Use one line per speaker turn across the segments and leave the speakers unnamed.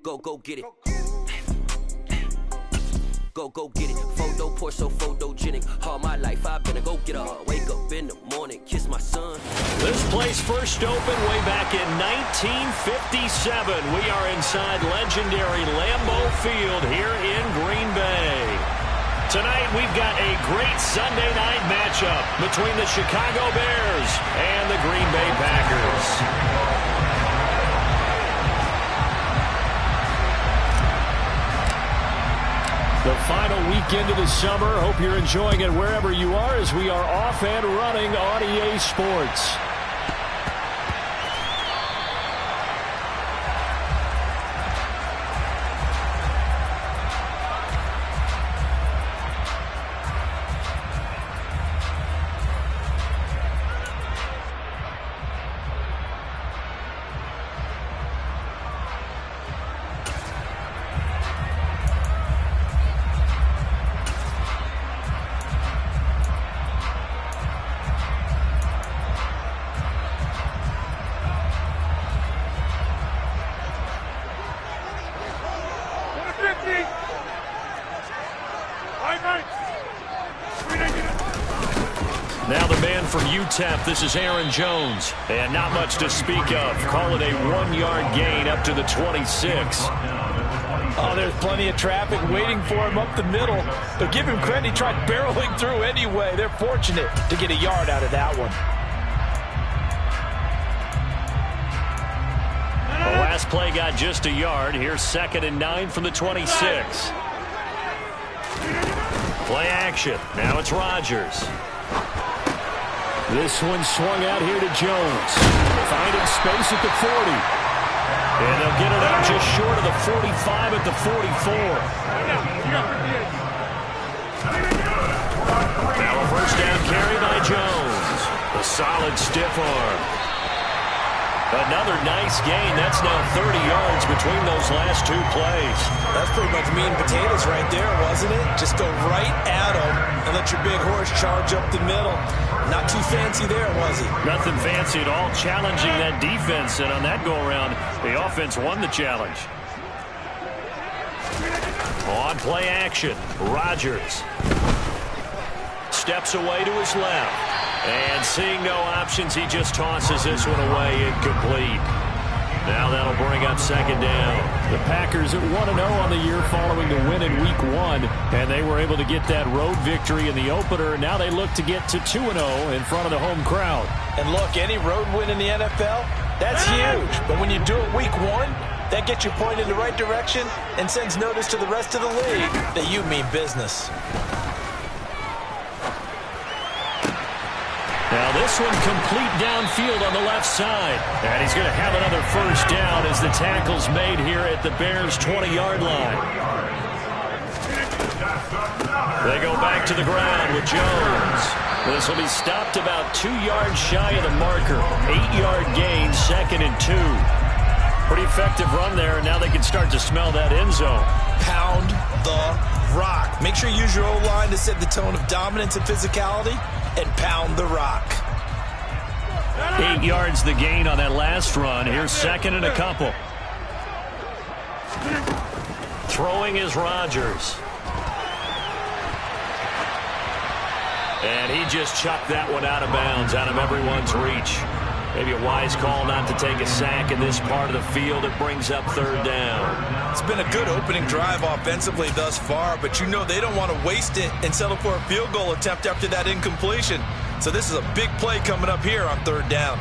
Go get it. Go get it. Photo poor, so photogenic. All my life I've been a go-getter. Wake up in the morning, kiss my son.
This place first opened way back in 1957. We are inside legendary Lambeau Field here in Green Bay. Tonight we've got a great Sunday night matchup between the Chicago Bears and the Green Bay Packers. The final weekend of the summer. Hope you're enjoying it wherever you are as we are off and running on EA Sports. Now the man from UTEP, this is Aaron Jones. And not much to speak of. Call it a 1-yard gain up to the 26.
Oh, there's plenty of traffic waiting for him up the middle. But give him credit, he tried barreling through anyway. They're fortunate to get a yard out of that one.
The last play got just a yard. Here's 2nd and 9 from the 26. Play action. Now it's Rodgers. This one swung out here to Jones. Finding space at the 40. And they'll get it out just short of the 45 at the 44. Now a first down carry by Jones. A solid stiff arm. Another nice gain. That's now 30 yards between those last two plays.
That's pretty much meat and potatoes right there, wasn't it? Just go right at him and let your big horse charge up the middle. Not too fancy there, was he?
Nothing fancy at all, challenging that defense. And on that go-around, the offense won the challenge. On play action, Rodgers steps away to his left. And seeing no options, he just tosses this one away incomplete. Now that'll bring up 2nd down. The Packers at 1-0 on the year following the win in Week 1. And they were able to get that road victory in the opener. Now they look to get to 2-0 in front of the home crowd.
And look, any road win in the NFL, that's huge. But when you do it Week 1, that gets you pointed in the right direction and sends notice to the rest of the league that you mean business.
Now this one complete downfield on the left side. And he's going to have another first down as the tackle's made here at the Bears' 20-yard line. They go back to the ground with Jones. This will be stopped about 2 yards shy of the marker. 8-yard gain, 2nd and 2. Pretty effective run there, and now they can start to smell that end zone.
Pound the rock. Make sure you use your O-line to set the tone of dominance and physicality. And pound the rock.
8 yards the gain on that last run. Here's 2nd and a couple. Throwing is Rodgers. And he just chucked that one out of bounds, out of everyone's reach. Maybe a wise call not to take a sack in this part of the field. It brings up 3rd down.
It's been a good opening drive offensively thus far, but you know they don't want to waste it and settle for a field goal attempt after that incompletion. So this is a big play coming up here on 3rd down.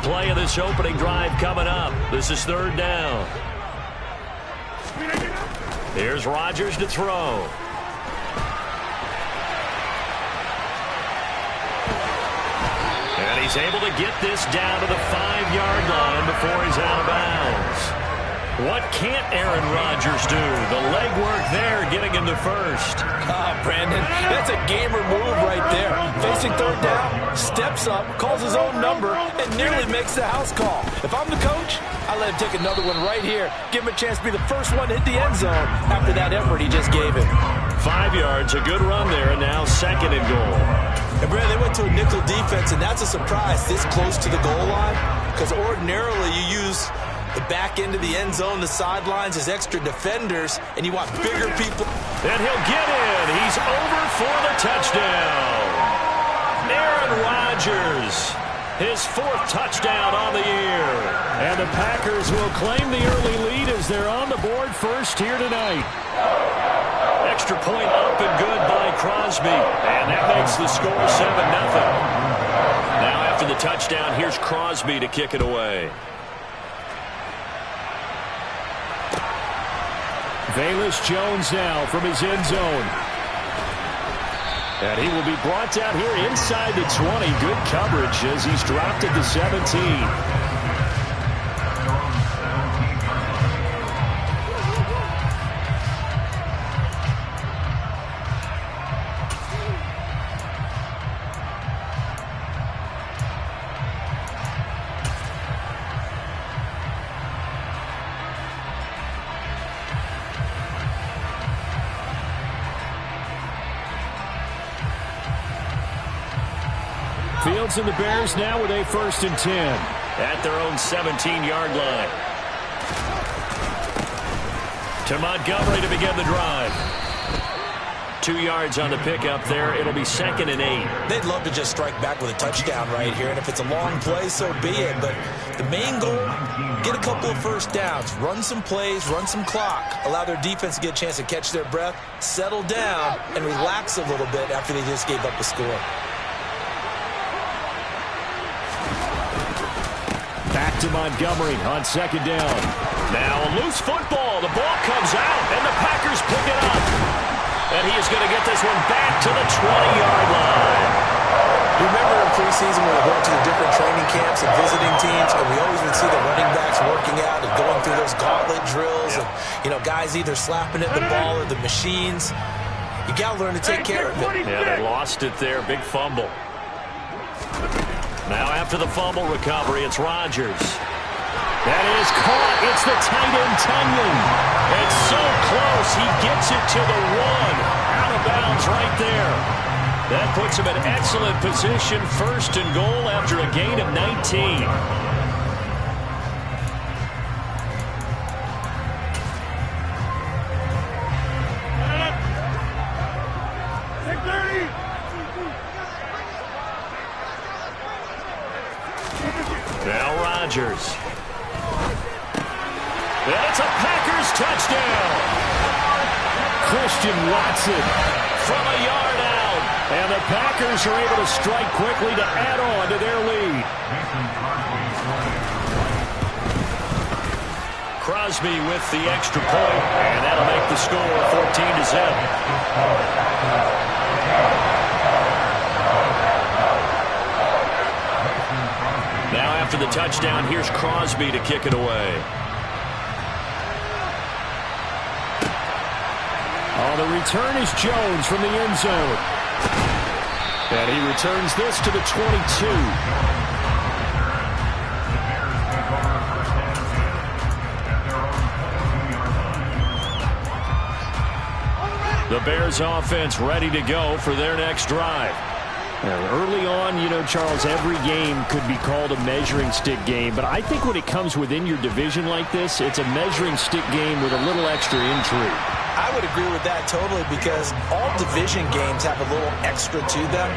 Play of this opening drive coming up. This is 3rd down. Here's Rodgers to throw. And he's able to get this down to the 5-yard line before he's out of bounds. What can't Aaron Rodgers do? The legwork there getting him to first.
Brandon, that's a gamer move right there. Facing third down, steps up, calls his own number, and nearly makes the house call. If I'm the coach, I let him take another one right here. Give him a chance to be the first one to hit the end zone after that effort he just gave him.
5 yards, a good run there, and now second and goal.
And Brandon, they went to a nickel defense, and that's a surprise this close to the goal line, because ordinarily you use the back end of the end zone, the sidelines as extra defenders, and you want bigger people.
And he'll get in. He's over for the touchdown. Aaron Rodgers, his 4th touchdown on the year. And the Packers will claim the early lead as they're on the board first here tonight. Extra point up and good by Crosby. And that makes the score 7-0. Now after the touchdown, here's Crosby to kick it away. Velus Jones now from his end zone. And he will be brought down here inside the 20. Good coverage as he's dropped at the 17. Fields and the Bears now with a 1st and 10 at their own 17-yard line. To Montgomery to begin the drive. 2 yards on the pickup there. It'll be 2nd and 8.
They'd love to just strike back with a touchdown right here, and if it's a long play, so be it. But the main goal, get a couple of first downs, run some plays, run some clock, allow their defense to get a chance to catch their breath, settle down, and relax a little bit after they just gave up a score.
Back to Montgomery on 2nd down. Now a loose football. The ball comes out, and the Packers pick it up. And he is going to get this one back to the 20-yard line.
Remember in preseason when we went to the different training camps and visiting teams, and we always would see the running backs working out and going through those gauntlet drills, and guys either slapping at the ball or the machines. You got to learn to take care of it.
Yeah, they lost it there. Big fumble. Now after the fumble recovery, it's Rodgers. That is caught. It's the tight end, Tunyon. It's so close. He gets it to the 1. Out of bounds right there. That puts him in excellent position. 1st and goal after a gain of 19. Now Rodgers. And it's a Packers touchdown. Christian Watson from a yard out. And the Packers are able to strike quickly to add on to their lead. Crosby with the extra point, and that'll make the score 14-0. Now after the touchdown, here's Crosby to kick it away. On the return is Jones from the end zone. And he returns this to the 22. The Bears offense ready to go for their next drive. Early on, Charles, every game could be called a measuring stick game. But I think when it comes within your division like this, it's a measuring stick game with a little extra intrigue.
I would agree with that totally, because all division games have a little extra to them.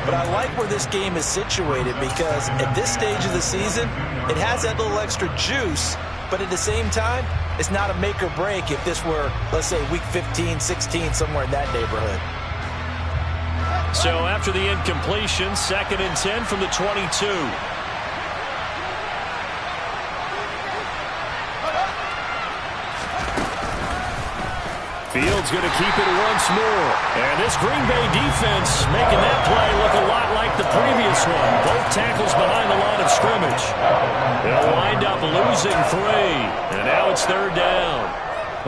But I like where this game is situated, because at this stage of the season, it has that little extra juice. But at the same time, it's not a make or break if this were, let's say, week 15, 16, somewhere in that neighborhood.
So after the incompletion, 2nd and 10 from the 22. Fields going to keep it once more. And this Green Bay defense making that play look a lot like the previous one. Both tackles behind the line of scrimmage. They'll wind up losing 3. And now it's 3rd down.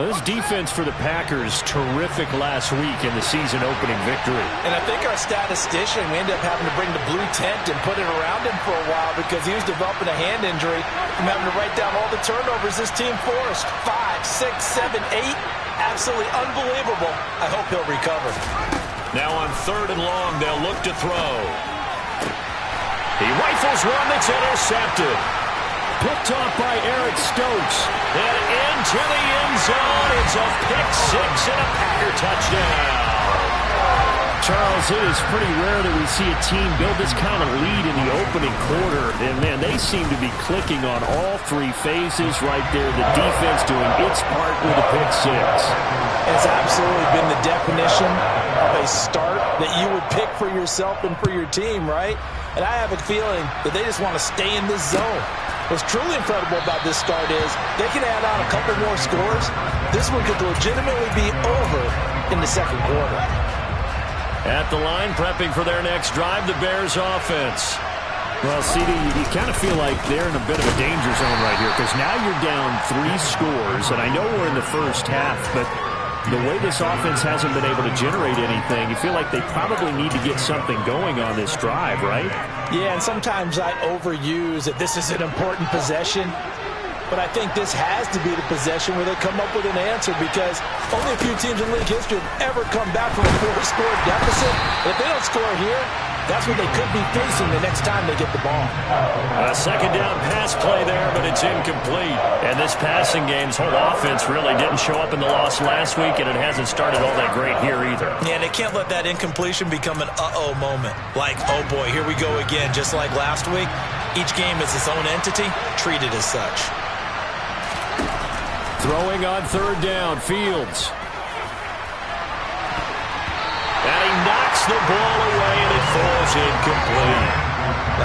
Well, this defense for the Packers, terrific last week in the season-opening victory.
And I think our statistician, we ended up having to bring the blue tent and put it around him for a while because he was developing a hand injury from having to write down all the turnovers this team forced. 5, 6, 7, 8. Absolutely unbelievable. I hope he'll recover.
Now on 3rd and long, they'll look to throw. He rifles one that's intercepted. Picked off by Eric Stokes. And into the end zone. It's a pick-6 and a Packer touchdown. Charles, it is pretty rare that we see a team build this kind of lead in the opening quarter. And, man, they seem to be clicking on all 3 phases right there. The defense doing its part with a pick-6.
It's absolutely been the definition of a start that you would pick for yourself and for your team, right? And I have a feeling that they just want to stay in this zone. What's truly incredible about this start is they can add on a couple more scores. This one could legitimately be over in the 2nd quarter.
At the line, prepping for their next drive, the Bears offense. Well, CD, you kind of feel like they're in a bit of a danger zone right here because now you're down 3 scores, and I know we're in the first half, but the way this offense hasn't been able to generate anything, you feel like they probably need to get something going on this drive, right?
Yeah, and sometimes I overuse that this is an important possession, but I think this has to be the possession where they come up with an answer because only a few teams in league history have ever come back from a 4-score deficit. If they don't score here, that's what they could be facing the next time they get the ball.
A 2nd down pass play there, but it's incomplete. And this passing game's whole offense really didn't show up in the loss last week, and it hasn't started all that great here either.
Yeah, they can't let that incompletion become an uh-oh moment. Like, oh boy, here we go again, just like last week. Each game is its own entity, treated as such.
Throwing on 3rd down, Fields. And he knocks the ball away, and it falls incomplete.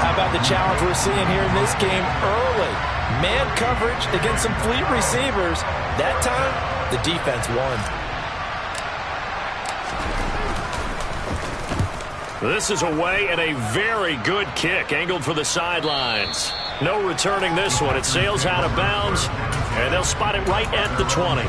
How about the challenge we're seeing here in this game early? Man coverage against some fleet receivers. That time, the defense won.
This is away and a very good kick angled for the sidelines. No returning this one. It sails out of bounds, and they'll spot it right at the 20.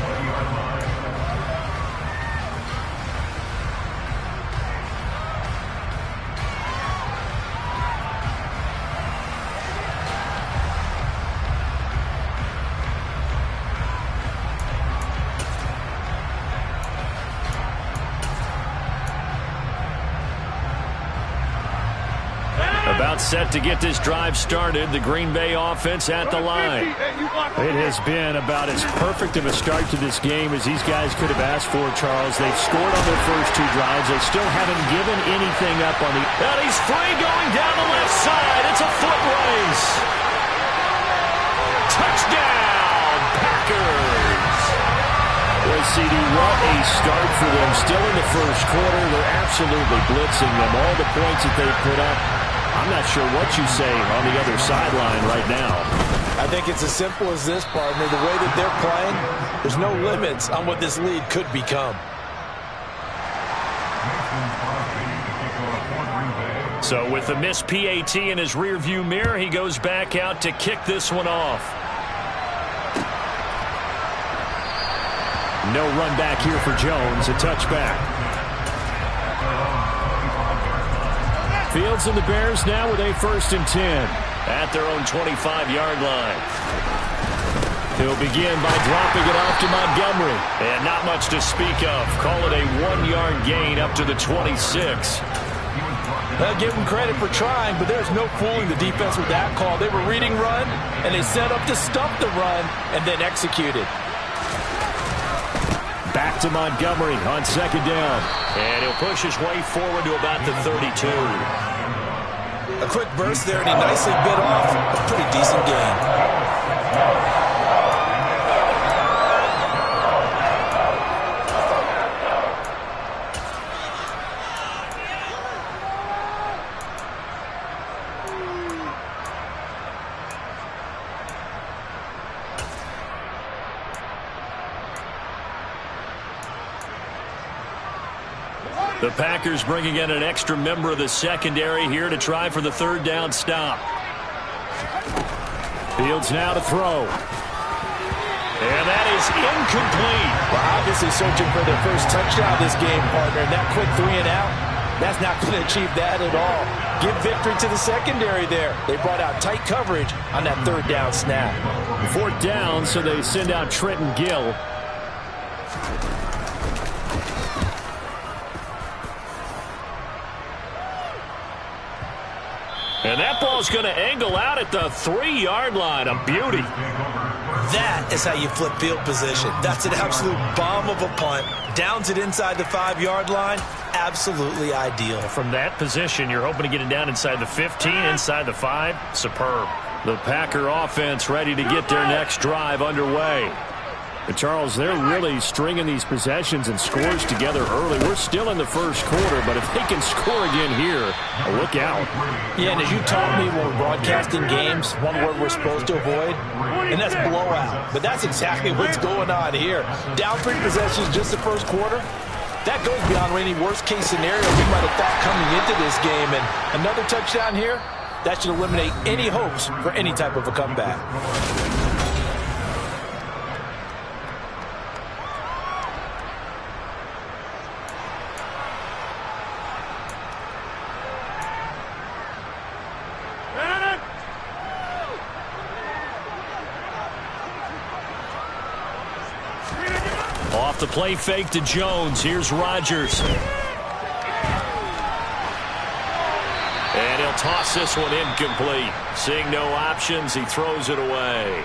About set to get this drive started. The Green Bay offense at the line. It has been about as perfect of a start to this game as these guys could have asked for, Charles. They've scored on their first 2 drives. They still haven't given anything up on the... And he's free going down the left side. It's a foot race. Touchdown, Packers. Well, CD, what a start for them. Still in the first quarter. They're absolutely blitzing them. All the points that they put up. I'm not sure what you say on the other sideline right now.
I think it's as simple as this, partner. The way that they're playing, there's no limits on what this lead could become.
So with the missed PAT in his rearview mirror, he goes back out to kick this one off. No run back here for Jones. A touchback. Fields and the Bears now with a 1st and 10 at their own 25-yard line. He'll begin by dropping it off to Montgomery. And not much to speak of. Call it a 1-yard gain up to the 26.
I'll give them credit for trying, but there's no fooling the defense with that call. They were reading run, and they set up to stop the run and then executed.
Back to Montgomery on 2nd down. And he'll push his way forward to about the 32.
A quick burst there, and he nicely bit off a pretty decent gain.
The Packers bringing in an extra member of the secondary here to try for the third down stop. Fields now to throw. And that is incomplete.
Well, obviously searching for their first touchdown this game, partner. And that quick 3 and out, that's not going to achieve that at all. Give victory to the secondary there. They brought out tight coverage on that third down snap.
Fourth down, so they send out Trenton Gill. And that ball's going to angle out at the 3-yard line. A beauty.
That is how you flip field position. That's an absolute bomb of a punt. Downs it inside the 5-yard line. Absolutely ideal.
From that position, you're hoping to get it down inside the 15, inside the 5. Superb. The Packer offense ready to get their next drive underway. But Charles, they're really stringing these possessions and scores together early. We're still in the first quarter, but if they can score again here, look out.
Yeah, and as you taught me when we're broadcasting games, one word we're supposed to avoid, and that's blowout. But that's exactly what's going on here. Down 3 possessions just the first quarter. That goes beyond any worst-case scenario we might have thought coming into this game. And another touchdown here, that should eliminate any hopes for any type of a comeback.
Off the play fake to Jones. Here's Rodgers. And he'll toss this one incomplete. Seeing no options, he throws it away.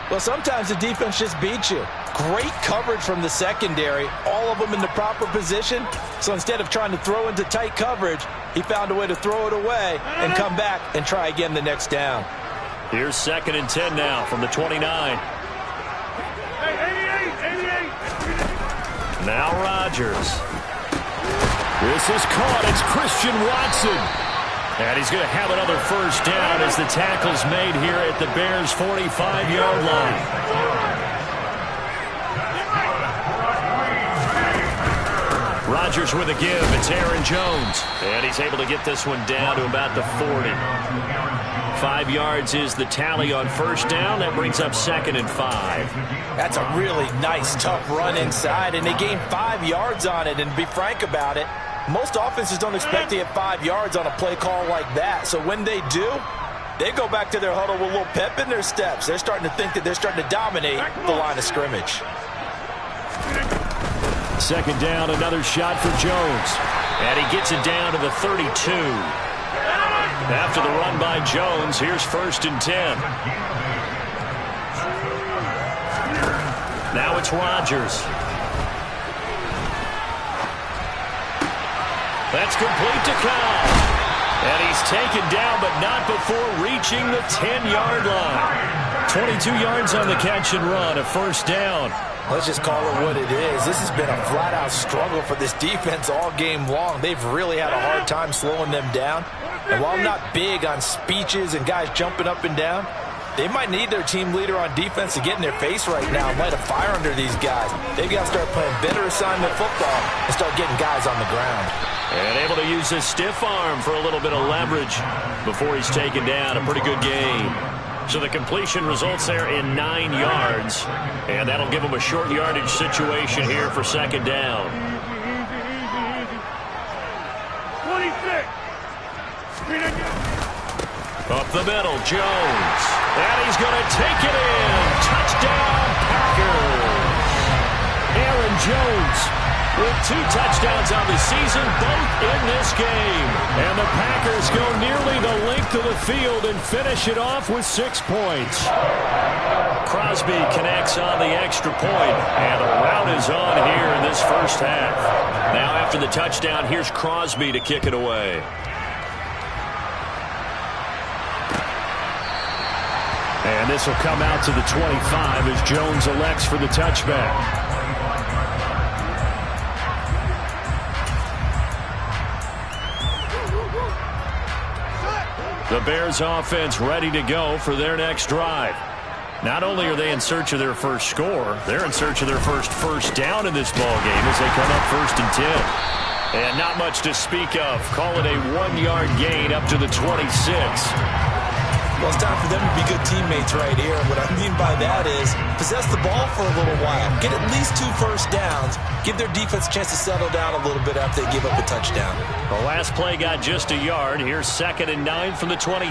Well, sometimes the defense just beats you. Great coverage from the secondary. All of them in the proper position. So instead of trying to throw into tight coverage, he found a way to throw it away and come back and try again the next down.
Here's 2nd and 10 now from the 29. Now Rodgers. This is caught. It's Christian Watson. And he's going to have another first down as the tackle's made here at the Bears' 45-yard line. Rodgers with a give. It's Aaron Jones. And he's able to get this one down to about the 40. 5 yards is the tally on first down. That brings up 2nd and 5.
That's a really nice, tough run inside, and they gained 5 yards on it. And to be frank about it, most offenses don't expect to get 5 yards on a play call like that. So when they do, they go back to their huddle with a little pep in their steps. They're starting to think that they're starting to dominate the line of scrimmage.
2nd down, another shot for Jones. And he gets it down to the 32. After the run by Jones, here's 1st and 10. Now it's Rodgers. That's complete to Kyle. And he's taken down, but not before reaching the 10-yard line. 22 yards on the catch and run, a first down.
Let's just call it what it is. This has been a flat-out struggle for this defense all game long. They've really had a hard time slowing them down. And while I'm not big on speeches and guys jumping up and down, they might need their team leader on defense to get in their face right now and light a fire under these guys. They've got to start playing better assignment football and start getting guys on the ground.
And able to use his stiff arm for a little bit of leverage before he's taken down. A pretty good game. So the completion results there in 9 yards. And that'll give him a short yardage situation here for 2nd down.
26.
Up the middle, Jones. And he's going to take it in. Touchdown, Packers. Aaron Jones with 2 touchdowns on the season, both in this game. And the Packers go nearly the length of the field and finish it off with 6 points. Crosby connects on the extra point, and the rout is on here in this first half. Now after the touchdown, here's Crosby to kick it away. And this will come out to the 25 as Jones elects for the touchback. The Bears offense ready to go for their next drive. Not only are they in search of their first score, they're in search of their first down in this ball game as they come up 1st and 10. And not much to speak of. Call it a 1-yard gain up to the 26.
Well, it's time for them to be good teammates right here. What I mean by that is possess the ball for a little while. Get at least 2 first downs. Give their defense a chance to settle down a little bit after they give up a touchdown.
The last play got just a yard. Here's 2nd and 9 from the 26.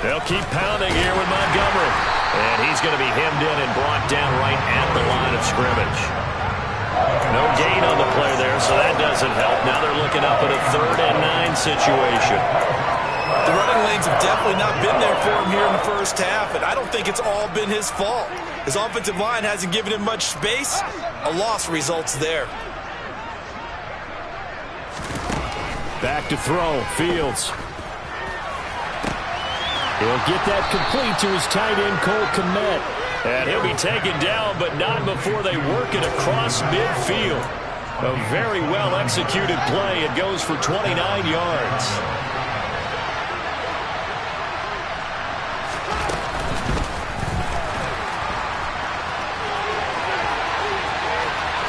They'll keep pounding here with Montgomery. And he's going to be hemmed in and brought down right at the line of scrimmage. No gain on the play there, so that doesn't help. Now they're looking up at a 3rd and 9 situation.
The running lanes have definitely not been there for him here in the first half, and I don't think it's all been his fault. His offensive line hasn't given him much space. A loss results there.
Back to throw, Fields. He'll get that complete to his tight end, Cole Kmet. And he'll be taken down, but not before they work it across midfield. A very well-executed play. It goes for 29 yards.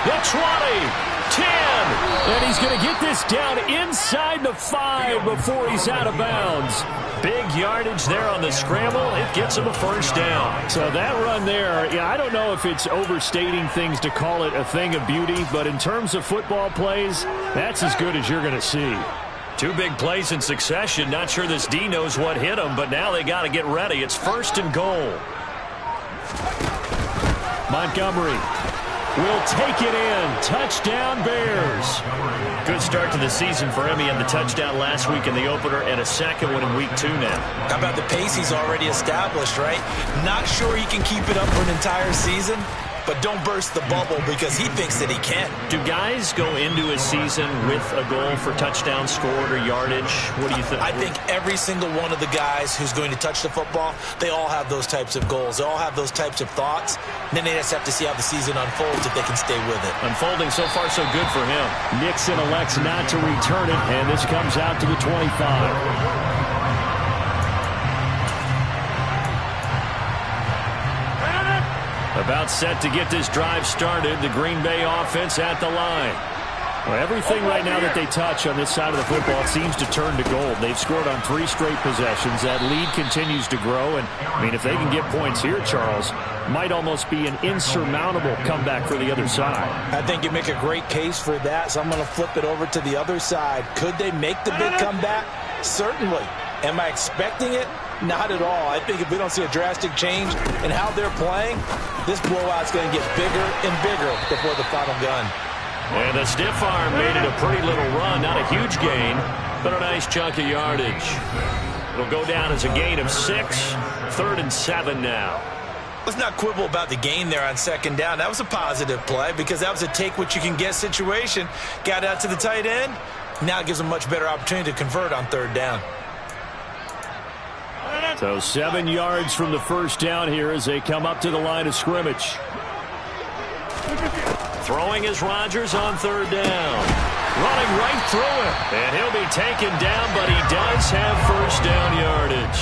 The 20. 10, and he's going to get this down inside the 5 before he's out of bounds. Big yardage there on the scramble. It gets him a first down. So that run there, I don't know if it's overstating things to call it a thing of beauty, but in terms of football plays, that's as good as you're going to see. 2 big plays in succession. Not sure this D knows what hit him, but now they got to get ready. It's 1st and goal. Montgomery will take it in. Touchdown, Bears. Good start to the season for him. He had the touchdown last week in the opener and a second one in week 2 now.
How about the pace he's already established, right? Not sure he can keep it up for an entire season, but don't burst the bubble because he thinks that he can.
Do guys go into a season with a goal for touchdown scored or yardage? What do you think?
I think every single one of the guys who's going to touch the football, they all have those types of goals. They all have those types of thoughts. And then they just have to see how the season unfolds if they can stay with it.
Unfolding so far so good for him. Nixon elects not to return it, and this comes out to the 25. About set to get this drive started. The Green Bay offense at the line. Well, everything right now that they touch on this side of the football seems to turn to gold. They've scored on 3 straight possessions. That lead continues to grow. And, I mean, if they can get points here, Charles, might almost be an insurmountable comeback for the other side.
I think you make a great case for that, so I'm going to flip it over to the other side. Could they make the big comeback? Certainly. Am I expecting it? Not at all. I think if we don't see a drastic change in how they're playing, this blowout's going to get bigger and bigger before the final gun.
And the stiff arm made it a pretty little run. Not a huge gain, but a nice chunk of yardage. It'll go down as a gain of 6. 3rd and 7 now.
Let's not quibble about the gain there on 2nd down. That was a positive play because that was a take-what-you-can-get situation. Got out to the tight end. Now it gives them a much better opportunity to convert on 3rd down.
So 7 yards from the first down here as they come up to the line of scrimmage. Throwing is Rodgers on 3rd down. Running right through it. And he'll be taken down, but he does have first down yardage.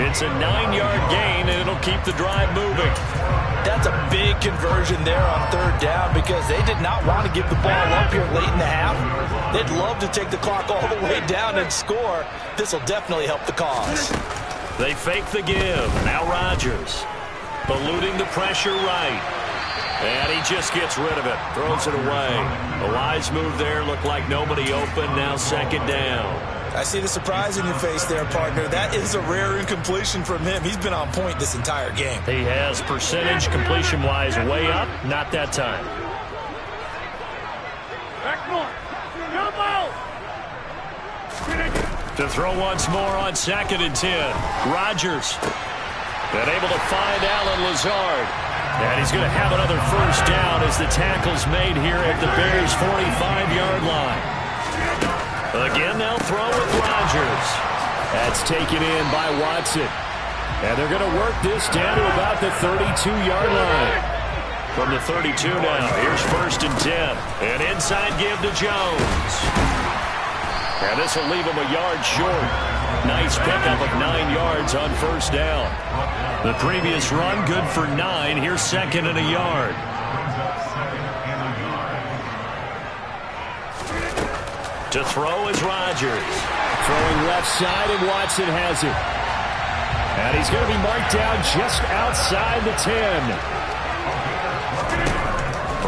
It's a 9-yard gain, and it'll keep the drive moving.
That's a big conversion there on 3rd down because they did not want to give the ball up here late in the half. They'd love to take the clock all the way down and score. This will definitely help the cause.
They fake the give. Now Rodgers eluding the pressure right. And he just gets rid of it. Throws it away. A wise move there. Looked like nobody open. Now 2nd down.
I see the surprise in your face there, partner. That is a rare incompletion from him. He's been on point this entire game.
He has percentage completion-wise way up. Not that time. To throw once more on 2nd and 10. Rodgers. And able to find Allen Lazard. And he's going to have another first down as the tackle's made here at the Bears' 45-yard line. Again, they'll throw with Rodgers. That's taken in by Watson. And they're going to work this down to about the 32-yard line. From the 32 now, here's 1st and 10. An inside give to Jones. And this will leave him a yard short. Nice pickup of 9 yards on first down. The previous run, good for 9. Here's 2nd and a yard. To throw is Rodgers.
Throwing left side, and Watson has it. And he's going to be marked down just outside the 10.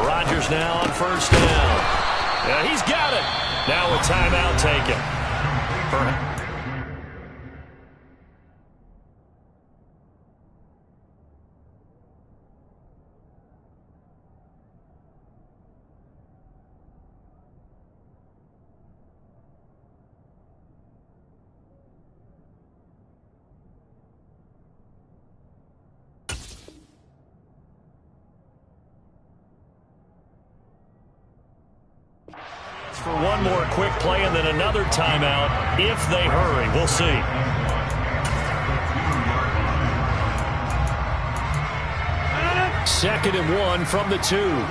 Rodgers now on first down. Yeah, he's got it. Now a timeout taken. For one more quick play and then another timeout if they hurry. We'll see.
Second and 1 from the 2.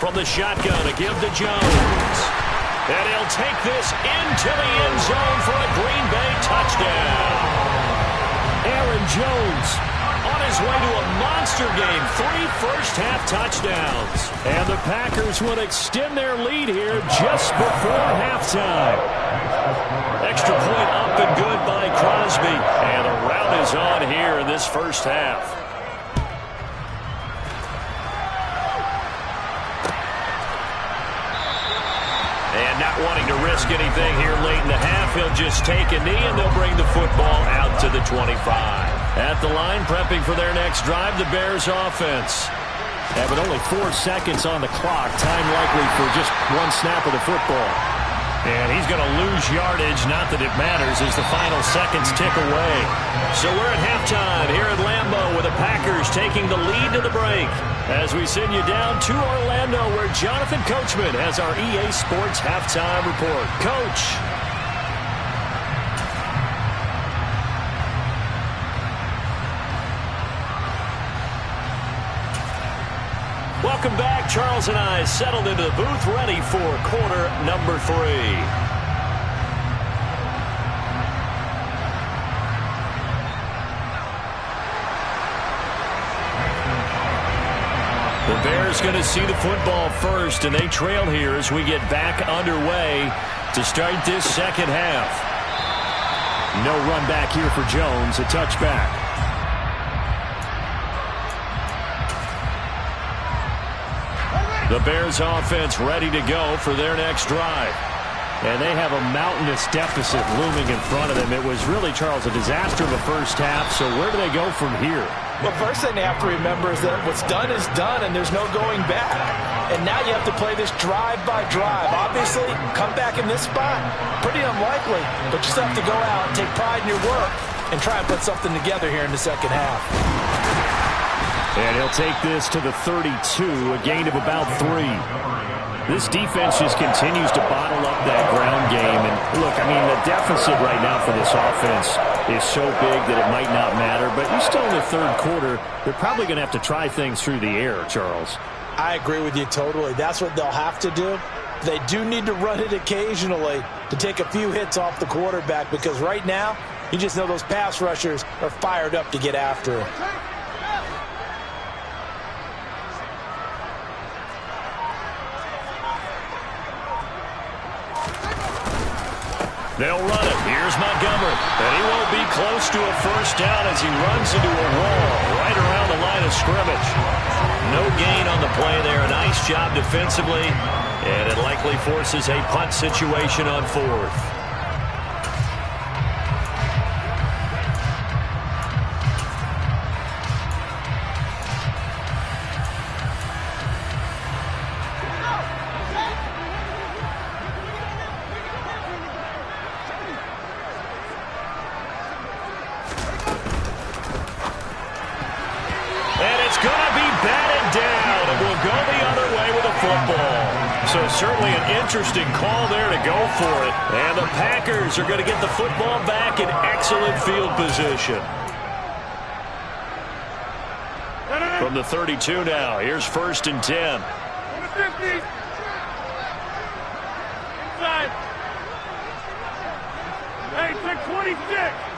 From the shotgun, a give to Jones. And he'll take this into the end zone for a Green Bay touchdown.
Aaron Jones
on his way to a monster game. 3 first-half touchdowns.
And the Packers will extend their lead here just before halftime.
Extra point up and good by Crosby. And the rout is on here in this first half. And not wanting to risk anything here late in the half, he'll just take a knee and they'll bring the football out to the 25. At the line, prepping for their next drive, the Bears offense.
Yeah, but only 4 seconds on the clock. Time likely for just one snap of the football.
And he's going to lose yardage, not that it matters, as the final seconds tick away. So we're at halftime here at Lambeau with the Packers taking the lead to the break. As we send you down to Orlando, where Jonathan Coachman has our EA Sports halftime report. Coach. Welcome back. Charles and I settled into the booth, ready for quarter number 3. The Bears going to see the football first, and they trail here as we get back underway to start this second half.
No run back here for Jones, a touchback.
The Bears offense ready to go for their next drive.
And they have a mountainous deficit looming in front of them. It was really, Charles, a disaster in the first half, so where do they go from here?
Well, first thing they have to remember is that what's done is done, and there's no going back. And now you have to play this drive by drive. Obviously, come back in this spot, pretty unlikely, but you still have to go out and take pride in your work and try and put something together here in the second half.
And he'll take this to the 32, a gain of about 3. This defense just continues to bottle up that ground game. And look, I mean, the deficit right now for this offense is so big that it might not matter. But you're still in the third quarter. They're probably going to have to try things through the air, Charles.
I agree with you totally. That's what they'll have to do. They do need to run it occasionally to take a few hits off the quarterback, because right now, you just know those pass rushers are fired up to get after it.
They'll run it. Here's Montgomery. And he won't be close to a first down as he runs into a wall right around the line of scrimmage. No gain on the play there. A nice job defensively. And it likely forces a punt situation on 4th. Certainly an interesting call there to go for it. And the Packers are going to get the football back in excellent field position. From the 32 now, here's 1st and 10.
50. Inside. Hey, check 26.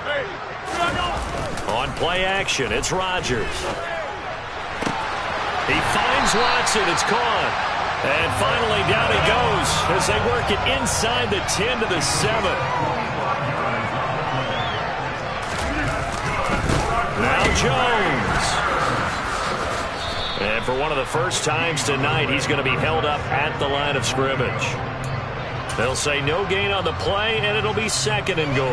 Hey,
on play action, it's Rodgers. He finds Watson. It's caught. And finally, down he goes as they work it inside the 10 to the 7. Now Jones. And for one of the first times tonight, he's going to be held up at the line of scrimmage. They'll say no gain on the play, and it'll be 2nd and goal.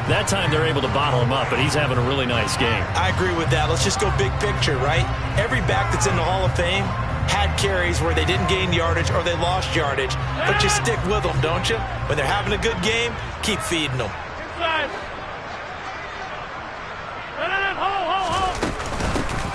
That time they're able to bottle him up, but he's having a really nice game.
I agree with that. Let's just go big picture, right? Every back that's in the Hall of Fame had carries where they didn't gain yardage or they lost yardage, but you stick with them, don't you? When they're having a good game, keep feeding them.
Inside.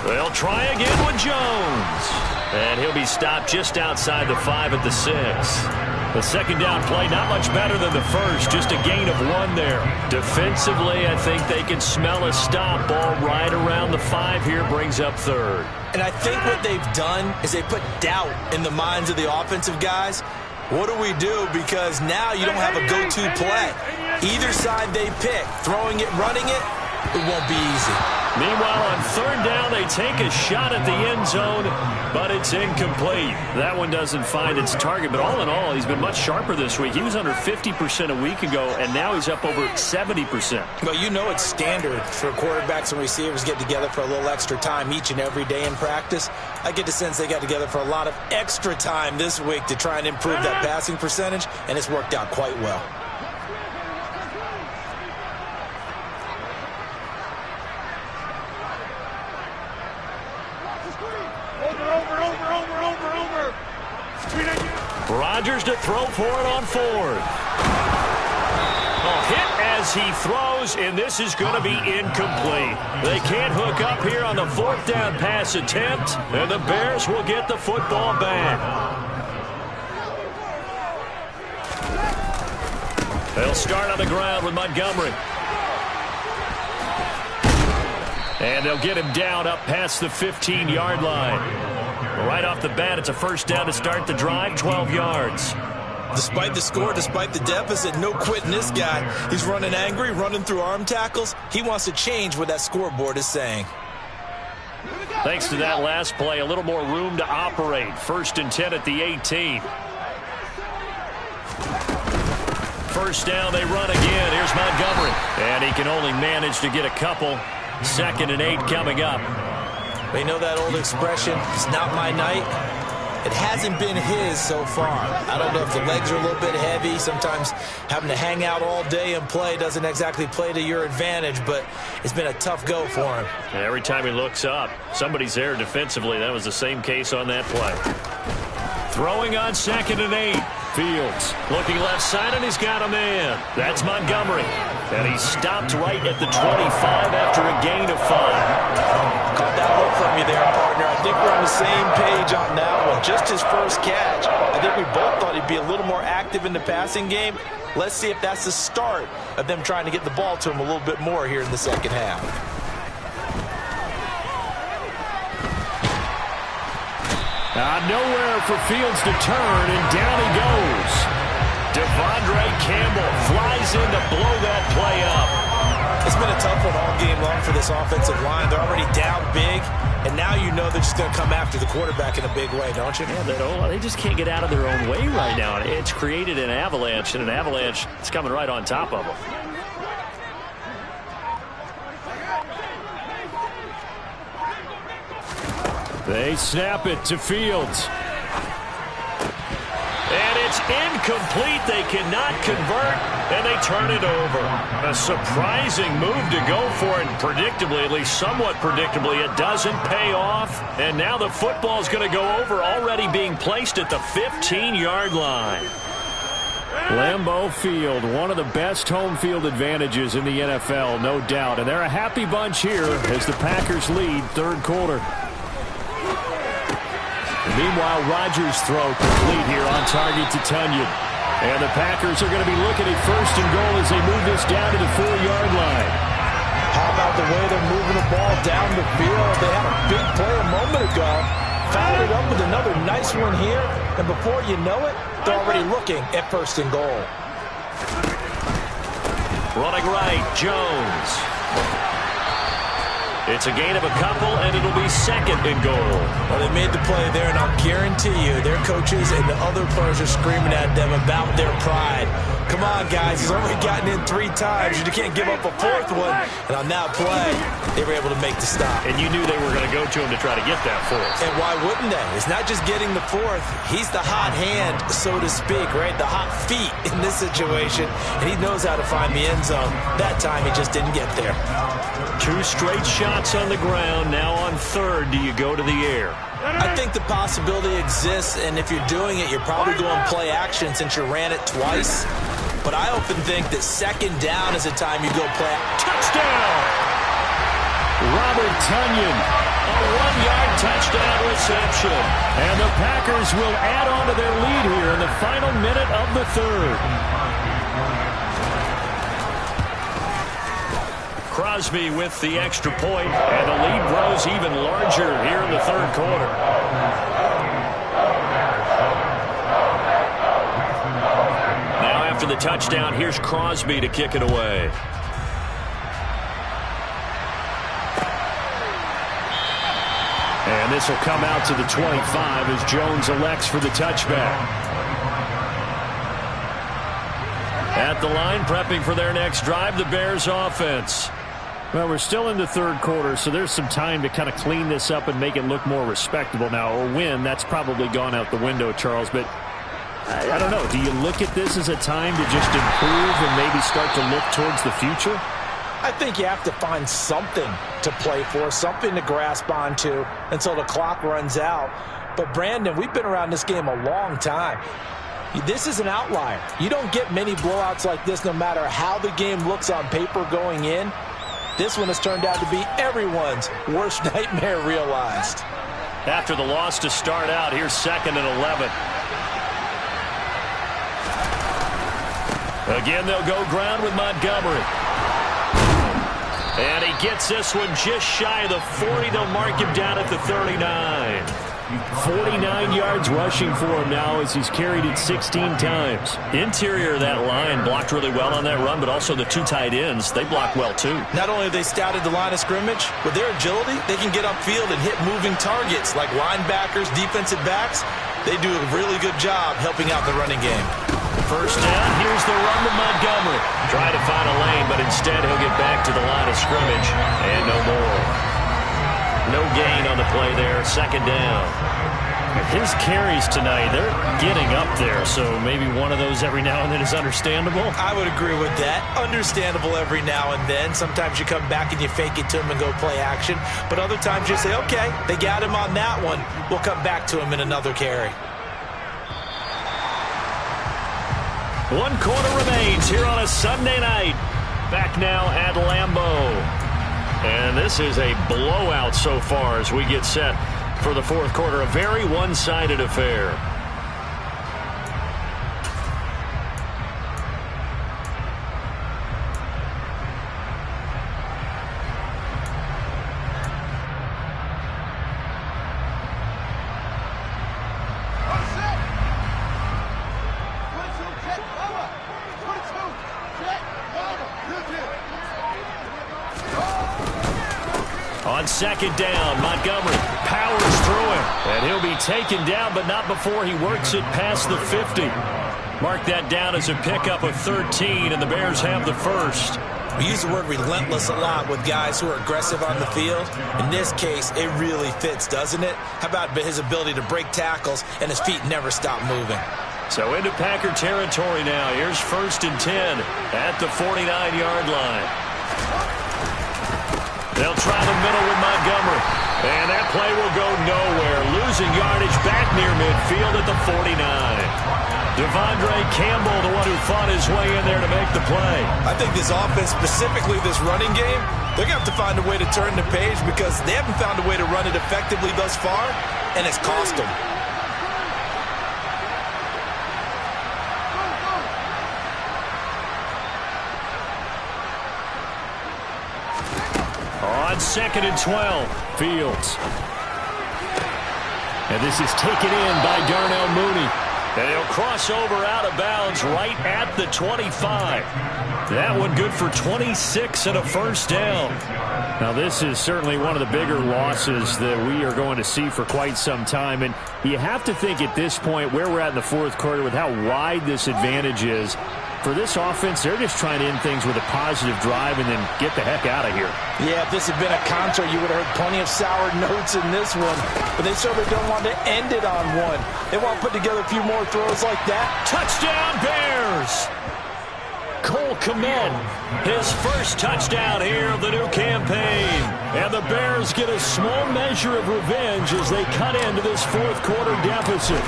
They'll try again with Jones. And he'll be stopped just outside the 5 at the 6. The 2nd down play, not much better than the first. Just a gain of 1 there. Defensively, I think they can smell a stop. Ball right around the 5 here, brings up 3rd.
And I think what they've done is they put doubt in the minds of the offensive guys. What do we do? Because now you don't have a go-to play. Either side they pick, throwing it, running it, it won't be easy.
Meanwhile, on 3rd down, they take a shot at the end zone, but it's incomplete. That one doesn't find its target, but all in all, he's been much sharper this week. He was under 50% a week ago, and now he's up over 70%.
Well, you know it's standard for quarterbacks and receivers get together for a little extra time each and every day in practice. I get the sense they got together for a lot of extra time this week to try and improve that passing percentage, and it's worked out quite well.
Rodgers to throw for it on 4th. Hit as he throws, and this is going to be incomplete. They can't hook up here on the 4th down pass attempt, and the Bears will get the football back. They'll start on the ground with Montgomery. And they'll get him down up past the 15-yard line. Right off the bat, it's a 1st down to start the drive, 12 yards.
Despite the score, despite the deficit, no quitting this guy. He's running angry, running through arm tackles. He wants to change what that scoreboard is saying.
Thanks to that last play, a little more room to operate. 1st and 10 at the 18. 1st down, they run again. Here's Montgomery. And he can only manage to get a couple. 2nd and 8 coming up.
You know that old expression, it's not my night? It hasn't been his so far. I don't know if the legs are a little bit heavy. Sometimes having to hang out all day and play doesn't exactly play to your advantage, but it's been a tough go for him.
And every time he looks up, somebody's there defensively. That was the same case on that play. Throwing on 2nd and 8. Fields looking left side, and he's got a man. That's Montgomery. And he's stopped right at the 25 after a gain of 5.
Caught that look from you there, partner. I think we're on the same page on that one. Just his first catch. I think we both thought he'd be a little more active in the passing game. Let's see if that's the start of them trying to get the ball to him a little bit more here in the 2nd half.
Nowhere for Fields to turn, and down he goes. Devondre Campbell flies in to blow that play up.
It's been a tough one all game long for this offensive line. They're already down big, and now you know they're just going to come after the quarterback in a big way, don't you?
Yeah, they just can't get out of their own way right now. It's created an avalanche, and an avalanche is coming right on top of them. They snap it to Fields. And it's incomplete. They cannot convert, and they turn it over. A surprising move to go for it. Predictably, at least somewhat predictably, it doesn't pay off. And now the football's going to go over, already being placed at the 15-yard line. Lambeau Field, one of the best home field advantages in the NFL, no doubt. And they're a happy bunch here as the Packers lead 3rd quarter. Meanwhile, Rodgers' throw complete here on target to Tunyon. And the Packers are going to be looking at 1st and goal as they move this down to the 4-yard line.
How about the way they're moving the ball down the field? They had a big play a moment ago. Fouled it up with another nice one here. And before you know it, they're already looking at first and goal.
Running right, Jones. It's a gain of a couple, and it'll be second and goal.
Well, they made the play there, and I'll guarantee you their coaches and the other players are screaming at them about their pride. Come on, guys. He's already gotten in 3 times. You can't give up a 4th one. And on that play, they were able to make the stop.
And you knew they were going to go to him to try to get that 4th.
And why wouldn't they? It's not just getting the 4th. He's the hot hand, so to speak, right? The hot feet in this situation. And he knows how to find the end zone. That time, he just didn't get there.
2 straight shots on the ground. Now on 3rd, do you go to the air?
I think the possibility exists, and if you're doing it, you're probably going play action since you ran it twice. But I often think that 2nd down is the time you go play.
Touchdown! Robert Tonyan, a 1-yard touchdown reception. And the Packers will add on to their lead here in the final minute of the 3rd. Crosby with the extra point, and the lead grows even larger here in the 3rd quarter. Now after the touchdown, here's Crosby to kick it away. And this will come out to the 25 as Jones elects for the touchback. At the line, prepping for their next drive, the Bears offense. Well, we're still in the 3rd quarter, so there's some time to kind of clean this up and make it look more respectable now. A win, that's probably gone out the window, Charles, but I don't know. Do you look at this as a time to just improve and maybe start to look towards the future?
I think you have to find something to play for, something to grasp onto until the clock runs out. But, Brandon, we've been around this game a long time. This is an outlier. You don't get many blowouts like this no matter how the game looks on paper going in. This one has turned out to be everyone's worst nightmare realized.
After the loss to start out, here's 2nd and 11. Again, they'll go ground with Montgomery. And he gets this one just shy of the 40. They'll mark him down at the 39. 49 yards rushing for him now as he's carried it 16 times. Interior of that line blocked really well on that run, but also the 2 tight ends, they block well too.
Not only have they scouted the line of scrimmage, with their agility, they can get upfield and hit moving targets like linebackers, defensive backs. They do a really good job helping out the running game.
First down, here's the run to Montgomery. Try to find a lane, but instead he'll get back to the line of scrimmage and no more. No gain on the play there, 2nd down. His carries tonight, they're getting up there, so maybe one of those every now and then is understandable.
I would agree with that. Understandable every now and then. Sometimes you come back and you fake it to him and go play action. But other times you say, okay, they got him on that one. We'll come back to him in another carry.
1 quarter remains here on a Sunday night. Back now at Lambeau. And this is a blowout so far as we get set for the 4th quarter. A very one-sided affair. On 2nd down, Montgomery powers through him. And he'll be taken down, but not before he works it past the 50. Mark that down as a pickup of 13, and the Bears have the 1st.
We use the word relentless a lot with guys who are aggressive on the field. In this case, it really fits, doesn't it? How about his ability to break tackles and his feet never stop moving?
So into Packer territory now. Here's 1st and 10 at the 49-yard line. They'll try the middle with Montgomery. And that play will go nowhere. Losing yardage back near midfield at the 49. Devondre Campbell, the one who fought his way in there to make the play.
I think this offense, specifically this running game, they're going to have to find a way to turn the page because they haven't found a way to run it effectively thus far, and it's cost them.
On 2nd and 12, Fields. And this is taken in by Darnell Mooney. And he'll cross over out of bounds right at the 25. That one good for 26 and a first down. Now, this is certainly one of the bigger losses that we are going to see for quite some time. And you have to think at this point where we're at in the fourth quarter with how wide this advantage is. For this offense, they're just trying to end things with a positive drive and then get the heck out of here. Yeah, if this had been a concert, you would have heard plenty of sour notes in this one. But they certainly don't want to end it on one. They want to put together a few more throws like that. Touchdown, Bears! Cole Kmet, his first touchdown here of the new campaign. And the Bears get a small measure of revenge as they cut into this fourth quarter deficit.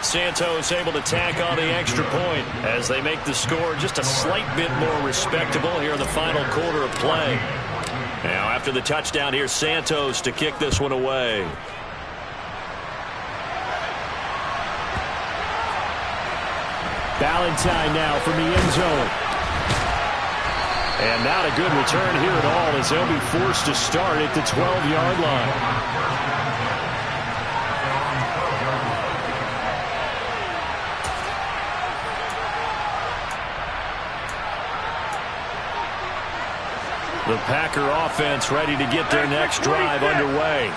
Santos able to tack on the extra point as they make the score just a slight bit more respectable here in the final quarter of play. Now after the touchdown, here's Santos to kick this one away. Valentine now from the end zone. And not a good return here at all as they'll be forced to start at the 12-yard line. The Packer offense ready to get their next drive underway.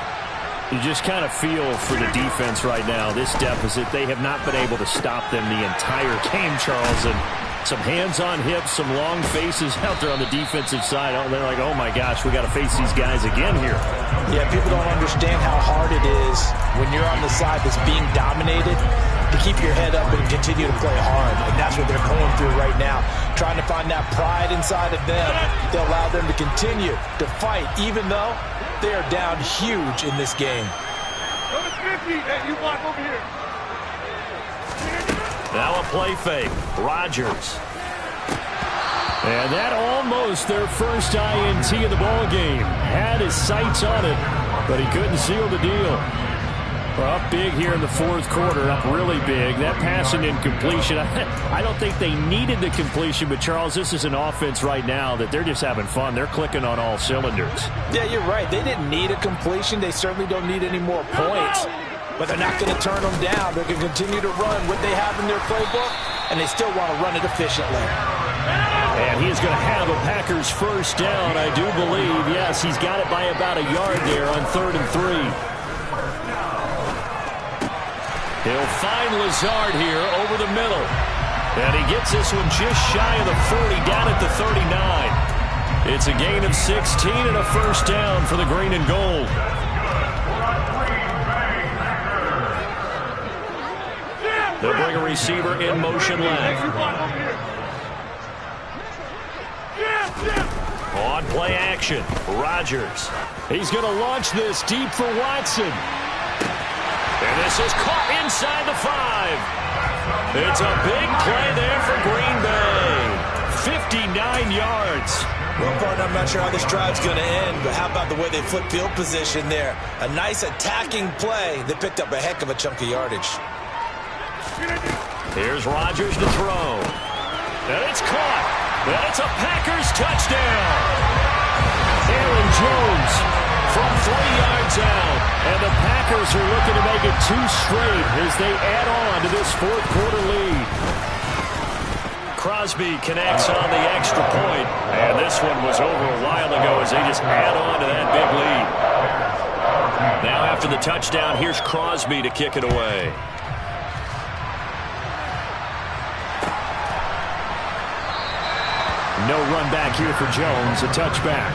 You just kind of feel for the defense right now. This deficit, they have not been able to stop them the entire game, Charles. And some hands on hips, some long faces out there on the defensive side. Oh, they're like, oh my gosh, we got to face these guys again here.
Yeah, people don't understand how hard it is when you're on the side that's being dominated to keep your head up and continue to play hard. And that's what they're going through right now. Trying to find that pride inside of them to allow them to continue to fight, even though they are down huge in this game.
Number 50, hey, you walk over here.
Now a play fake. Rodgers. And that almost their first INT of the ball game. Had his sights on it, but he couldn't seal the deal. We're up big here in the fourth quarter, up really big. That passing incompletion, I don't think they needed the completion, but Charles, this is an offense right now that they're just having fun. They're clicking on all cylinders.
Yeah, you're right. They didn't need a completion. They certainly don't need any more points. But they're not going to turn them down. They're going to continue to run what they have in their playbook, and they still want to run it efficiently.
And he's going to have a Packers first down, I do believe. Yes, he's got it by about a yard there on 3rd and 3. He'll find Lazard here over the middle. And he gets this one just shy of the 40, down at the 39. It's a gain of 16 and a first down for the green and gold. They'll bring a receiver in motion left. On play action, Rodgers. He's going to launch this deep for Watson. And this is caught inside the 5. It's a big play there for Green Bay. 59 yards.
Well, partner, I'm not sure how this drive's going to end, but how about the way they flip field position there? A nice attacking play. They picked up a heck of a chunk of yardage.
Here's Rodgers to throw. And it's caught. And it's a Packers touchdown. Aaron Jones from 3 yards out. And the Packers are looking to make it 2 straight as they add on to this fourth quarter lead. Crosby connects on the extra point. And this one was over a while ago as they just add on to that big lead. Now after the touchdown, here's Crosby to kick it away. No run back here for Jones, a touchback.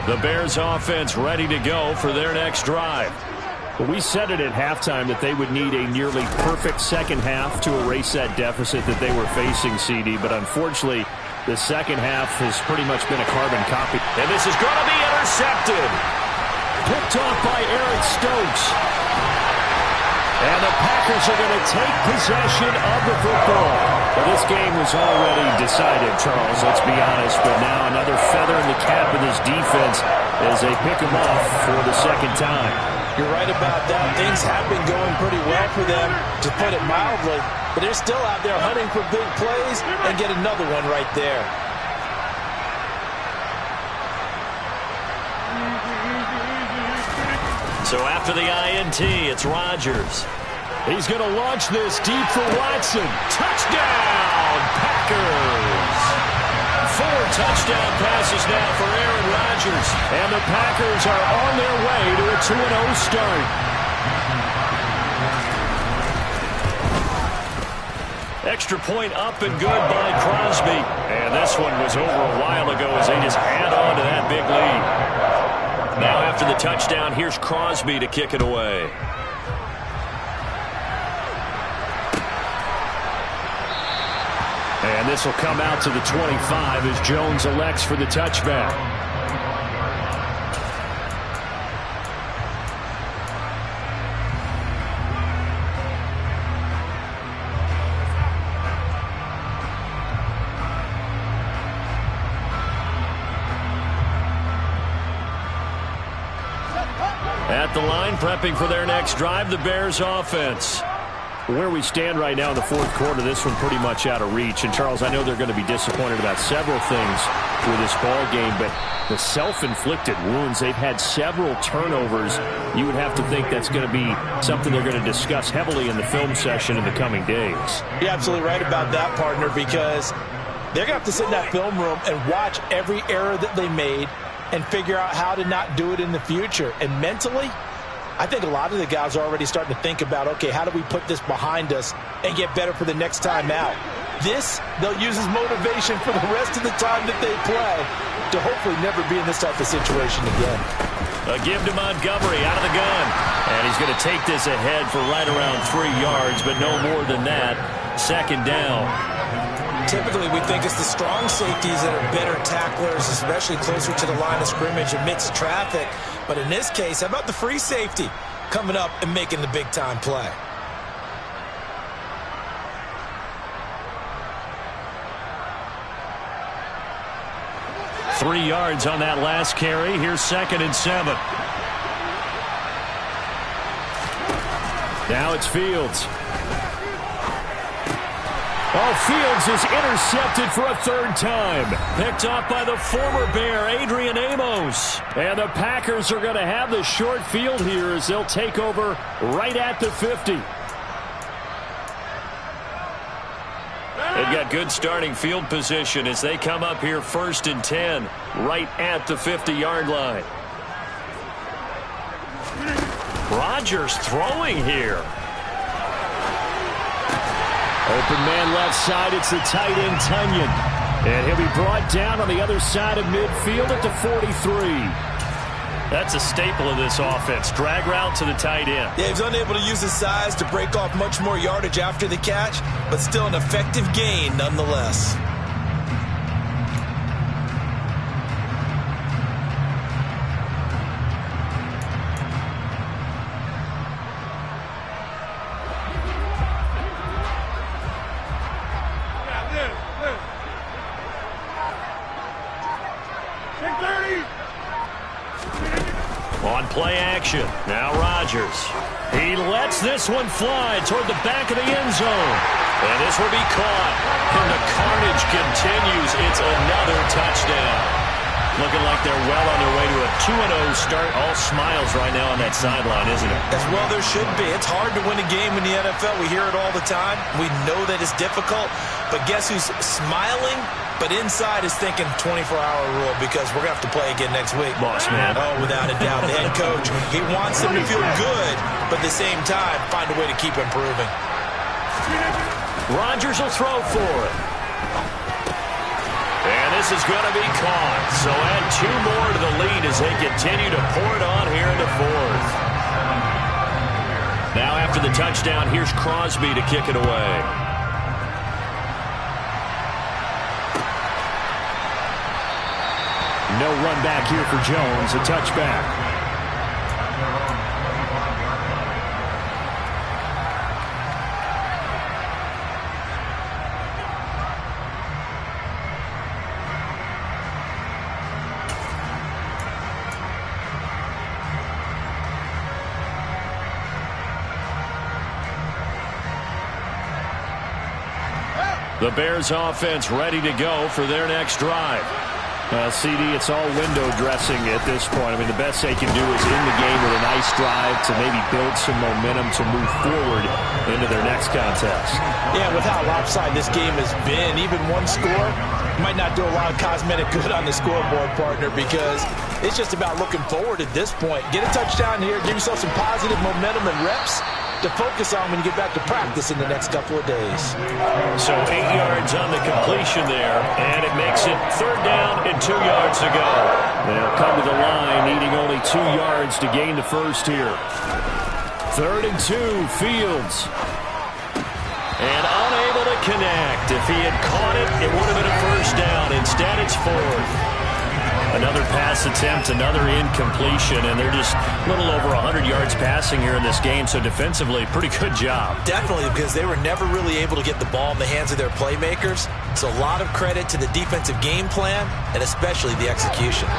The Bears offense ready to go for their next drive. Well, we said it at halftime that they would need a nearly perfect second half to erase that deficit that they were facing, CD, but unfortunately the second half has pretty much been a carbon copy. And this is going to be intercepted. Picked off by Eric Stokes. And the Packers are going to take possession of the football. Well, this game was already decided, Charles, let's be honest. But now another feather in the cap of this defense as they pick them off for the second time.
You're right about that. Things have been going pretty well for them, to put it mildly. But they're still out there hunting for big plays and get another one right there.
So after the INT, it's Rodgers.
He's going to launch this deep for Watson. Touchdown, Packers!
4 touchdown passes now for Aaron Rodgers.
And the Packers are on their way to a 2-0 start.
Extra point up and good by Crosby. And this one was over a while ago as they just add on to that big lead. Now after the touchdown, here's Crosby to kick it away.
And this will come out to the 25 as Jones elects for the touchback.
At the line, prepping for their next drive, the Bears offense.
Where we stand right now in the fourth quarter, this one pretty much out of reach. And, Charles, I know they're going to be disappointed about several things with this ball game, but the self-inflicted wounds, they've had several turnovers. You would have to think that's going to be something they're going to discuss heavily in the film session in the coming days.
You're absolutely right about that, partner, because they're going to have to sit in that film room and watch every error that they made and figure out how to not do it in the future. And mentally, I think a lot of the guys are already starting to think about, okay, how do we put this behind us and get better for the next time out? This, they'll use as motivation for the rest of the time that they play to hopefully never be in this type of situation again.
A give to Montgomery out of the gun. And he's going to take this ahead for right around 3 yards, but no more than that. Second down.
Typically, we think it's the strong safeties that are better tacklers, especially closer to the line of scrimmage amidst traffic. But in this case, how about the free safety coming up and making the big-time play?
Three yards on that last carry. Here's 2nd and 7.
Now it's Fields. Oh, Fields is intercepted for a 3rd time.
Picked off by the former Bear, Adrian Amos.
And the Packers are going to have the short field here as they'll take over right at the 50.
They've got good starting field position as they come up here 1st and 10, right at the 50-yard line. Rodgers throwing here.
Open man left side, it's the tight end, Tunyon. And he'll be brought down on the other side of midfield at the 43.
That's a staple of this offense. Drag route to the tight end.
Yeah, he's unable to use his size to break off much more yardage after the catch, but still an effective gain nonetheless.
On play action, now Rodgers. He lets this one fly toward the back of the end zone. And this will be caught. And the carnage continues. It's another touchdown. Looking like they're well on their way to a 2-0 start. All smiles right now on that sideline, isn't it?
As well there should be. It's hard to win a game in the NFL. We hear it all the time. We know that it's difficult. But guess who's smiling? But inside is thinking 24-hour rule because we're going to have to play again next week.
Boss man.
Oh, without a doubt. The head coach, he wants them to feel good, but at the same time, find a way to keep improving.
Rodgers will throw for it. And this is going to be caught. So add 2 more to the lead as they continue to pour it on here in the 4th. Now after the touchdown, here's Crosby to kick it away.
No run back here for Jones, a touchback.
The Bears offense ready to go for their next drive.
CD, it's all window dressing at this point. I mean, the best they can do is in the game with a nice drive to maybe build some momentum to move forward into their next contest.
Yeah, with how lopsided this game has been, even one score might not do a lot of cosmetic good on the scoreboard, partner, because it's just about looking forward at this point. Get a touchdown here, give yourself some positive momentum and reps to focus on when you get back to practice in the next couple of days.
So 8 yards on the completion there, and it makes it 3rd down and 2 yards to go.
They'll come to the line, needing only 2 yards to gain the first here. 3rd and 2, Fields.
And unable to connect. If he had caught it, it would have been a first down. Instead, it's 4th. Another pass attempt, another incompletion, and they're just a little over 100 yards passing here in this game, so defensively, pretty good job.
Definitely, because they were never really able to get the ball in the hands of their playmakers. So a lot of credit to the defensive game plan, and especially the execution.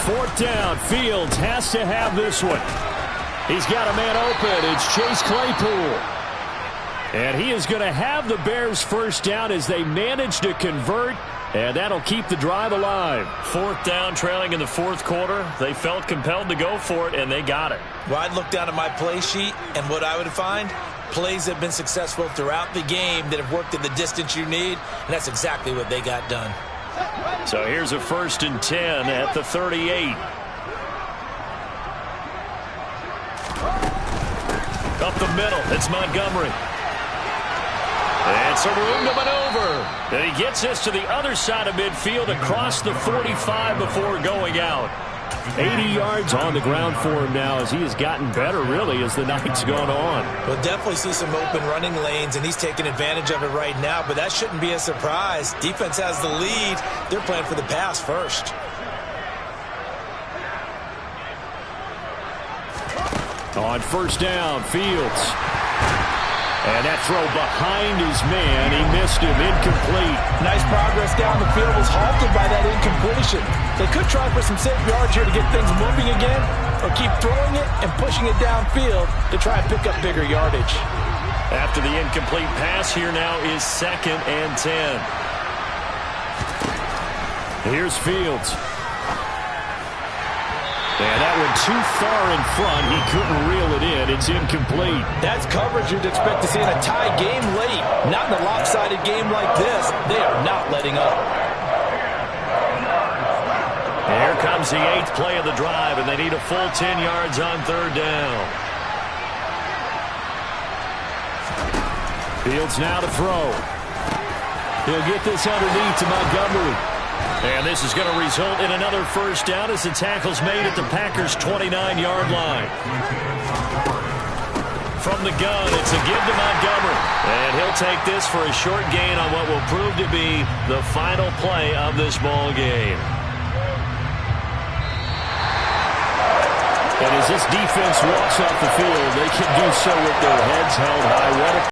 Fourth down, Fields has to have this one. He's got a man open. It's Chase Claypool. And he is going to have the Bears first down as they manage to convert, and that'll keep the drive alive.
4th down, trailing in the 4th quarter. They felt compelled to go for it, and they got it.
Well, I'd look down at my play sheet, and what I would find, plays that have been successful throughout the game that have worked in the distance you need, and that's exactly what they got done.
So here's a 1st and 10 at the 38. Up the middle, it's Montgomery. And some room to maneuver. And he gets this to the other side of midfield across the 45 before going out.
80 yards on the ground for him now as he has gotten better, really, as the night's gone on.
We'll definitely see some open running lanes, and he's taking advantage of it right now, but that shouldn't be a surprise. Defense has the lead. They're playing for the pass first.
On 1st down, Fields. And that throw behind his man. He missed him. Incomplete.
Nice progress down the field, was halted by that incompletion. They could try for some safe yards here to get things moving again, or keep throwing it and pushing it downfield to try and pick up bigger yardage.
After the incomplete pass, here now is 2nd and 10.
Here's Fields. And that one too far in front. He couldn't reel it in. It's incomplete.
That's coverage you'd expect to see in a tie game late. Not in a lopsided game like this. They are not letting up.
Here comes the 8th play of the drive, and they need a full 10 yards on 3rd down.
Fields now to throw. He'll get this underneath to Montgomery.
And this is going to result in another first down as the tackle's made at the Packers' 29-yard line. From the gun, it's a give to Montgomery. And he'll take this for a short gain on what will prove to be the final play of this ball game.
And as this defense walks off the field, they can do so with their heads held high. What a